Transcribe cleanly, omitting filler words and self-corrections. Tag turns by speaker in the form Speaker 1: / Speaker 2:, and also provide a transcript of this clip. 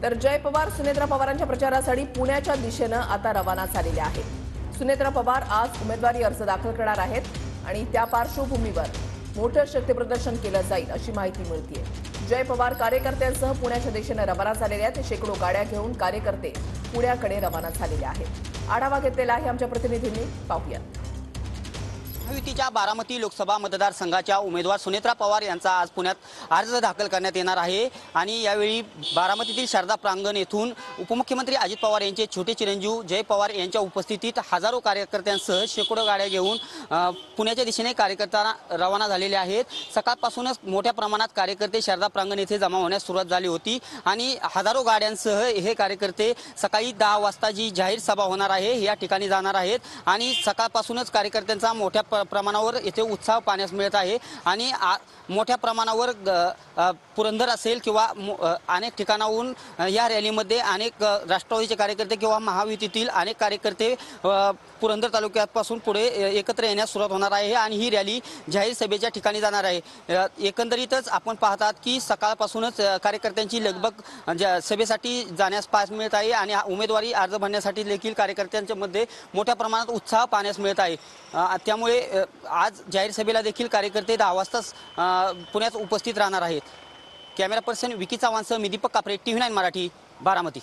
Speaker 1: तर जय पवार सुनेत्रा पवारांच्या प्रचारासाठी पुण्याच्या दिशेने आता रवाना झालेले आहेत। सुनेत्रा पवार आज उमेदवारी अर्ज दाखल करणार आहेत आणि त्या पार्श्वभूमीवर मोठं शक्तीप्रदर्शन केलं जाईल अशी माहिती मिळतेय। जय पवार कार्यकर्त्यांसह पुण्याच्या दिशेने रवाना झालेले आहेत। शेकडो गाड्या घेऊन कार्यकर्ते पुण्याकडे रवाना झालेले आहेत। आढावा घेतलेला आहे आमच्या प्रतिनिधींनी, पाहूया।
Speaker 2: महायुतीच्या बारामती लोकसभा मतदारसंघाच्या उमेदवार सुनेत्रा पवार यांचा आज पुण्यात अर्ज दाखल करण्यात येणार आहे आणि यावेळी बारामतीतील शारदा प्रांगण येथून उपमुख्यमंत्री अजित पवार यांचे छोटे चिरंजीव जय पवार यांच्या उपस्थितीत हजारो कार्यकर्त्यांसह शेकडो गाड्या घेऊन पुण्याच्या दिशेने कार्यकर्ता रवाना झालेले आहेत। सकाळपासूनच मोठ्या प्रमाणात कार्यकर्ते शारदा प्रांगण येथे जमा होण्यास सुरुवात झाली होती आणि हजारो गाड्यांसह हे कार्यकर्ते सकाळी 10 वाजता जी जाहीर सभा होणार आहे या ठिकाणी जाणार आहेत आणि सकाळपासूनच कार्यकर्त्यांचा मोठ्या प्रमाणावर येथे उत्साह पाहण्यास मिळत आहे आणि मोठ्या प्रमाणावर पुरंदर असेल किंवा अनेक ठिकाणाहून या रॅलीमध्ये अनेक राष्ट्रवादीचे कार्यकर्ते किंवा महायुतीतील अनेक कार्यकर्ते पुरंदर तालुक्यापासून पुढे एकत्र येण्यास सुरुवात होणार आहे आणि ही रॅली जाहीर सभेच्या ठिकाणी जाणार आहे। एकंदरीतच आपण पाहतात की सकाळपासूनच कार्यकर्त्यांची लगबग सभेसाठी जाण्यास पाहायला मिळत आहे आणि उमेदवारी अर्ज भरण्यासाठी देखील कार्यकर्त्यांच्या मध्ये मोठ्या प्रमाणात उत्साह पाहण्यास मिळत आहे। त्यामुळे आज जाहीर सभेला देखील कार्यकर्ते 10 वाजताच पुण्यात उपस्थित राहणार आहेत। कॅमेरा पर्सन विकी चव्हाणसह मी दीपक कापरे, TV9 मराठी, बारामती।